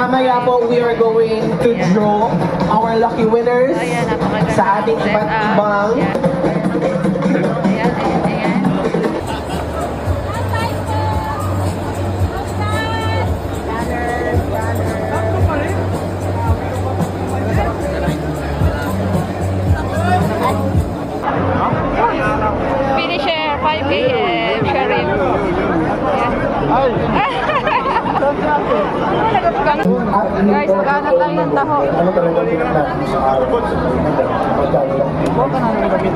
mamaya po we are going to draw our lucky winners sa ating iba't ibang Ayan, ayan, ayan. Finisher, 5 a.m. Sheriff. Guys, magana tayo ng taho. Ano talaga pinaglaban sa araw?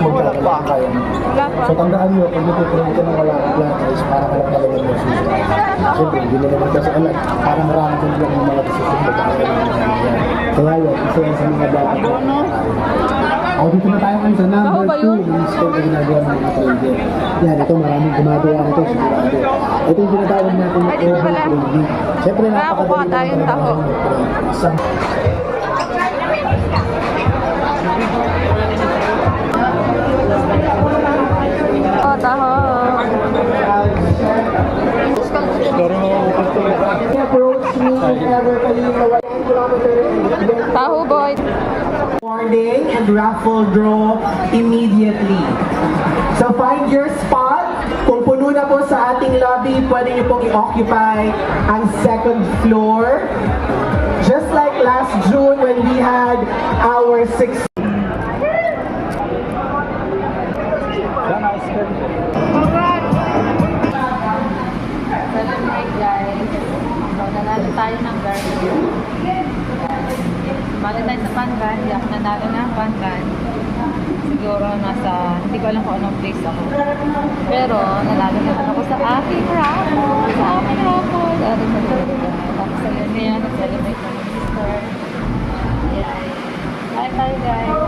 Wala pa. Wala pa. So tandaan nyo, pag natutunan ka ng wala kang plata is para ka lang talaga ng susunod. Siyempre, hindi na naman kasi alam, para marami kang lang ng mga susunod. Kaya yun, isa yan sa mga dapat. O, dito na tayo ngayon sa number 2 ng store na ginagawa ng mga trader. Yan, ito maraming gumagawa nito sigurado. Ito yung tinatawag natin na Ay, dito pala. overtrading. Siyempre, Nakakuha tayong taho. Isang Oh, taho. approach me if ever kayo na 1 kilometer Taho, boy. morning and raffle draw immediately. So find your spot. Kung puno na po sa ating lobby, pwede niyo pong i-occupy ang second floor. Just like last June when we had our 6 Celebrate, guys. So, nanalo tayo ng garden. Sumali tayo sa Pangan. Hindi ako nanalo ng Pangan. Siguro nasa, hindi ko alam kung anong place ako. Pero, nanalo naman ako sa aking raffle. Sa aking raffle. Dati sa Lord. Tapos sa yun niya, nag-celebrate naman si sister. Ayan. Bye tayo, guys.